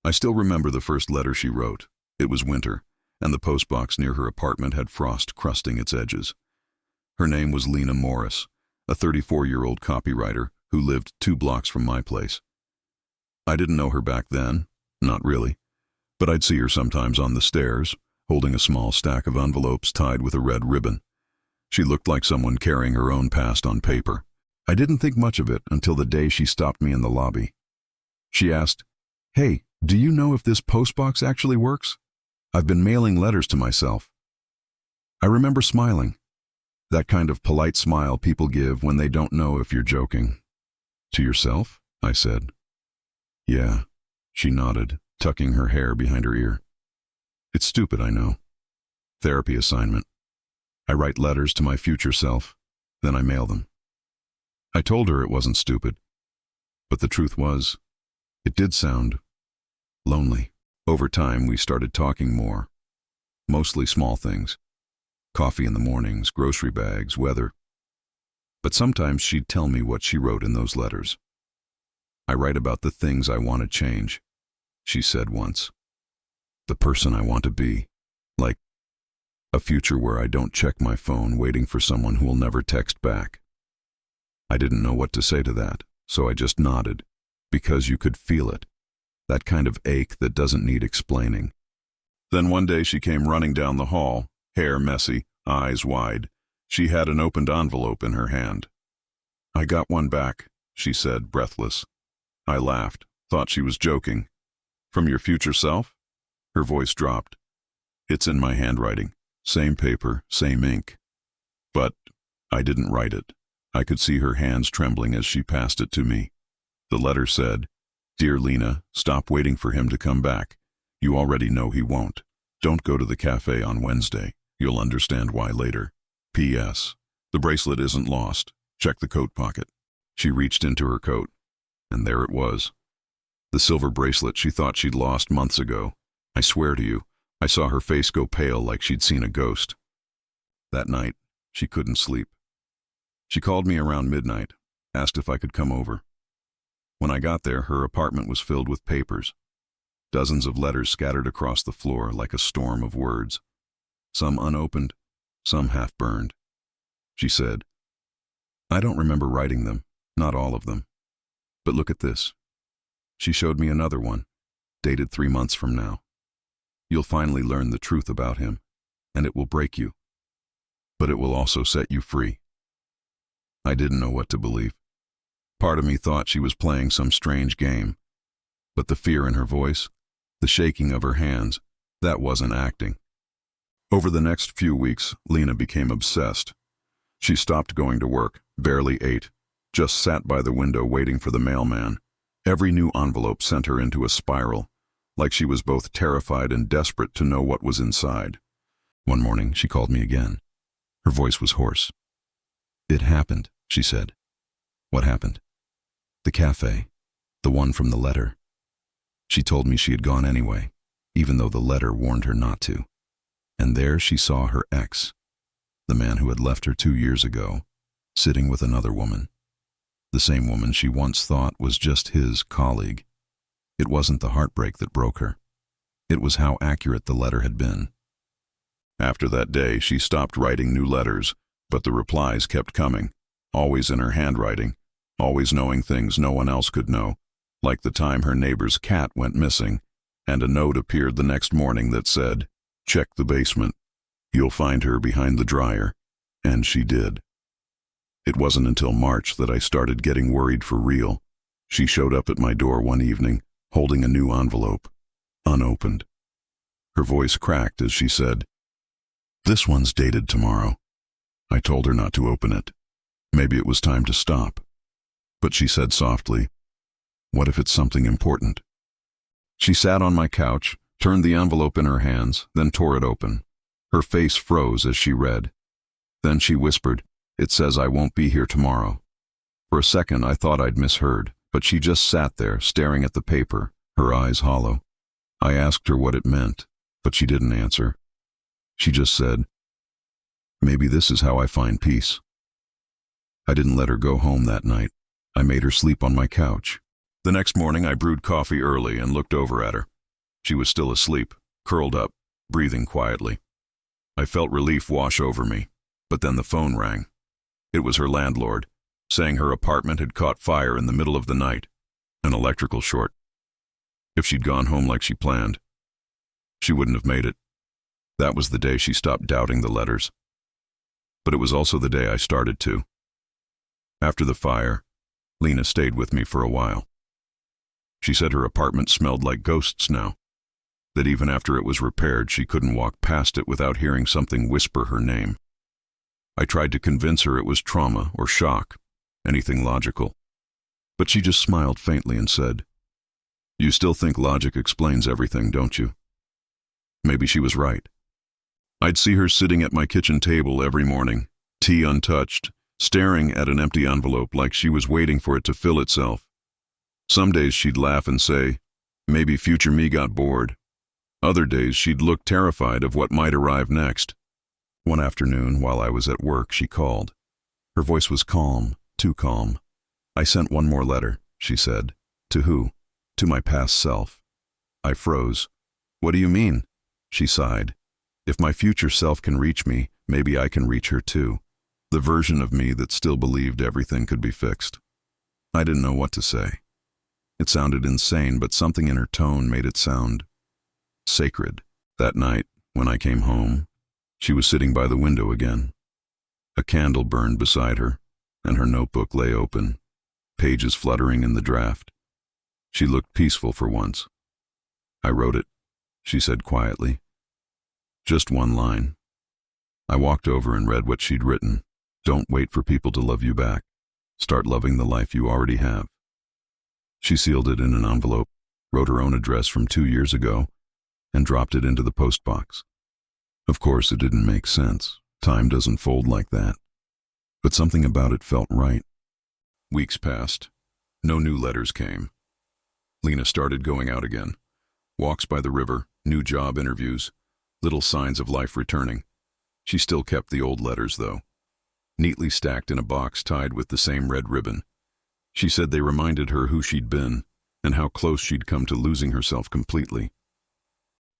I still remember the first letter she wrote. It was winter, and the postbox near her apartment had frost crusting its edges. Her name was Lena Morris, a 34-year-old copywriter who lived 2 blocks from my place. I didn't know her back then, not really, but I'd see her sometimes on the stairs, holding a small stack of envelopes tied with a red ribbon. She looked like someone carrying her own past on paper. I didn't think much of it until the day she stopped me in the lobby. She asked, "Hey, do you know if this postbox actually works? I've been mailing letters to myself." I remember smiling. That kind of polite smile people give when they don't know if you're joking. "To yourself?" I said. "Yeah," she nodded, tucking her hair behind her ear. "It's stupid, I know. Therapy assignment. I write letters to my future self, then I mail them." I told her it wasn't stupid, but the truth was, it did sound lonely. Over time, we started talking more, mostly small things. Coffee in the mornings, grocery bags, weather. But sometimes she'd tell me what she wrote in those letters. "I write about the things I want to change," she said once. "The person I want to be. Like a future where I don't check my phone waiting for someone who will never text back." I didn't know what to say to that, so I just nodded, because you could feel it. That kind of ache that doesn't need explaining. Then one day she came running down the hall, hair messy, eyes wide. She had an opened envelope in her hand. "I got one back," she said, breathless. I laughed, thought she was joking. "From your future self?" Her voice dropped. "It's in my handwriting. Same paper, same ink." But I didn't write it. I could see her hands trembling as she passed it to me. The letter said, "Dear Lena, stop waiting for him to come back. You already know he won't. Don't go to the cafe on Wednesday. You'll understand why later. P.S. The bracelet isn't lost. Check the coat pocket." She reached into her coat, and there it was. The silver bracelet she thought she'd lost months ago. I swear to you, I saw her face go pale like she'd seen a ghost. That night, she couldn't sleep. She called me around midnight, asked if I could come over. When I got there, her apartment was filled with papers. Dozens of letters scattered across the floor like a storm of words. Some unopened, some half-burned. She said, "I don't remember writing them, not all of them. But look at this." She showed me another one, dated 3 months from now. "You'll finally learn the truth about him, and it will break you. But it will also set you free." I didn't know what to believe. Part of me thought she was playing some strange game. But the fear in her voice, the shaking of her hands, that wasn't acting. Over the next few weeks, Lena became obsessed. She stopped going to work, barely ate, just sat by the window waiting for the mailman. Every new envelope sent her into a spiral, like she was both terrified and desperate to know what was inside. One morning, she called me again. Her voice was hoarse. "It happened," she said. "What happened?" "The cafe, the one from the letter." She told me she had gone anyway, even though the letter warned her not to. And there she saw her ex, the man who had left her 2 years ago, sitting with another woman. The same woman she once thought was just his colleague. It wasn't the heartbreak that broke her. It was how accurate the letter had been. After that day, she stopped writing new letters, but the replies kept coming, always in her handwriting, always knowing things no one else could know, like the time her neighbor's cat went missing, and a note appeared the next morning that said, "Check the basement. You'll find her behind the dryer." And she did. It wasn't until March that I started getting worried for real. She showed up at my door one evening, holding a new envelope, unopened. Her voice cracked as she said, "This one's dated tomorrow." I told her not to open it. Maybe it was time to stop. But she said softly, "What if it's something important?" She sat on my couch, turned the envelope in her hands, then tore it open. Her face froze as she read. Then she whispered, "It says I won't be here tomorrow." For a second I thought I'd misheard, but she just sat there, staring at the paper, her eyes hollow. I asked her what it meant, but she didn't answer. She just said, "Maybe this is how I find peace." I didn't let her go home that night. I made her sleep on my couch. The next morning I brewed coffee early and looked over at her. She was still asleep, curled up, breathing quietly. I felt relief wash over me, but then the phone rang. It was her landlord, saying her apartment had caught fire in the middle of the night, an electrical short. If she'd gone home like she planned, she wouldn't have made it. That was the day she stopped doubting the letters. But it was also the day I started to. After the fire, Lena stayed with me for a while. She said her apartment smelled like ghosts now, that even after it was repaired, she couldn't walk past it without hearing something whisper her name. I tried to convince her it was trauma or shock, anything logical. But she just smiled faintly and said, "You still think logic explains everything, don't you?" Maybe she was right. I'd see her sitting at my kitchen table every morning, tea untouched, staring at an empty envelope like she was waiting for it to fill itself. Some days she'd laugh and say, maybe future me got bored. Other days she'd look terrified of what might arrive next. One afternoon, while I was at work, she called. Her voice was calm, too calm. "I sent one more letter," she said. "To who?" "To my past self." I froze. "What do you mean?" She sighed. "If my future self can reach me, maybe I can reach her too. The version of me that still believed everything could be fixed." I didn't know what to say. It sounded insane, but something in her tone made it sound sacred. That night, when I came home, she was sitting by the window again. A candle burned beside her, and her notebook lay open, pages fluttering in the draft. She looked peaceful for once. "I wrote it," she said quietly. "Just one line." I walked over and read what she'd written. "Don't wait for people to love you back. Start loving the life you already have." She sealed it in an envelope, wrote her own address from 2 years ago, and dropped it into the postbox. Of course, it didn't make sense. Time doesn't fold like that. But something about it felt right. Weeks passed. No new letters came. Lena started going out again. Walks by the river, new job interviews, little signs of life returning. She still kept the old letters, though, neatly stacked in a box tied with the same red ribbon. She said they reminded her who she'd been and how close she'd come to losing herself completely.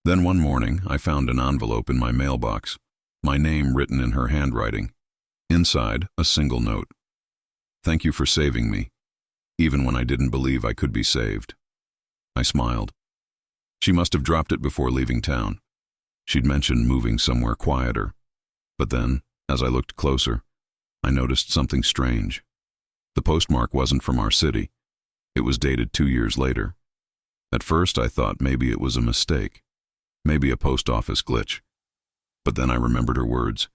Then one morning, I found an envelope in my mailbox, my name written in her handwriting. Inside, a single note. "Thank you for saving me, even when I didn't believe I could be saved." I smiled. She must have dropped it before leaving town. She'd mentioned moving somewhere quieter. But then, as I looked closer, I noticed something strange. The postmark wasn't from our city. It was dated 2 years later. At first, I thought maybe it was a mistake. Maybe a post office glitch. But then I remembered her words.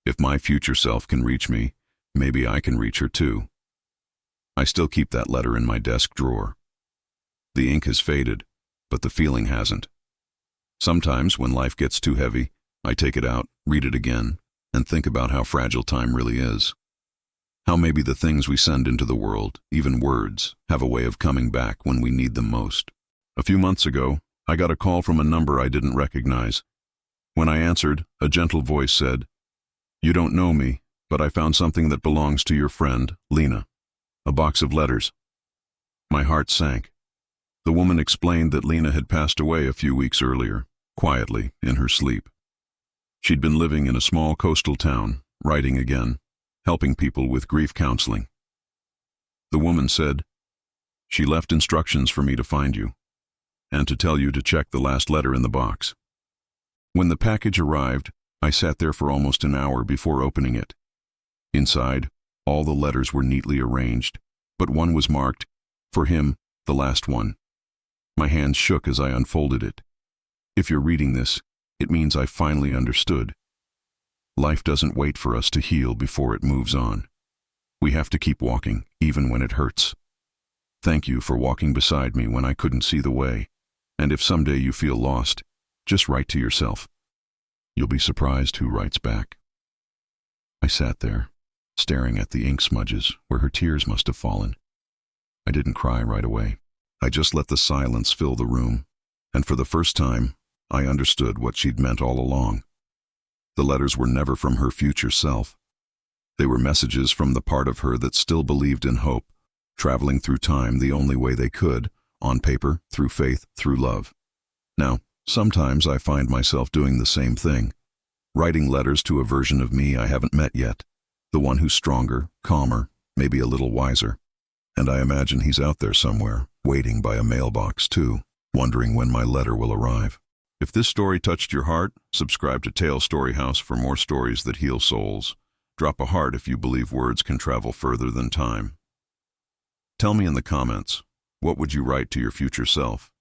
If my future self can reach me, maybe I can reach her too. I still keep that letter in my desk drawer. The ink has faded, but the feeling hasn't. Sometimes, when life gets too heavy, I take it out, read it again, and think about how fragile time really is. How maybe the things we send into the world, even words, have a way of coming back when we need them most. A few months ago, I got a call from a number I didn't recognize. When I answered, a gentle voice said, "You don't know me, but I found something that belongs to your friend, Lena. A box of letters." My heart sank. The woman explained that Lena had passed away a few weeks earlier, quietly, in her sleep. She'd been living in a small coastal town, writing again, helping people with grief counseling. The woman said, "She left instructions for me to find you, and to tell you to check the last letter in the box." When the package arrived, I sat there for almost an hour before opening it. Inside, all the letters were neatly arranged, but one was marked, "For him, the last one." My hands shook as I unfolded it. If you're reading this, it means I finally understood. Life doesn't wait for us to heal before it moves on. We have to keep walking, even when it hurts. Thank you for walking beside me when I couldn't see the way. And if someday you feel lost, just write to yourself. You'll be surprised who writes back. I sat there, staring at the ink smudges where her tears must have fallen. I didn't cry right away. I just let the silence fill the room, and for the first time, I understood what she'd meant all along. The letters were never from her future self. They were messages from the part of her that still believed in hope, traveling through time the only way they could, on paper, through faith, through love. Now, sometimes I find myself doing the same thing, writing letters to a version of me I haven't met yet, the one who's stronger, calmer, maybe a little wiser. And I imagine he's out there somewhere, waiting by a mailbox too, wondering when my letter will arrive. If this story touched your heart, subscribe to Tale Story House for more stories that heal souls. Drop a heart if you believe words can travel further than time. Tell me in the comments, what would you write to your future self?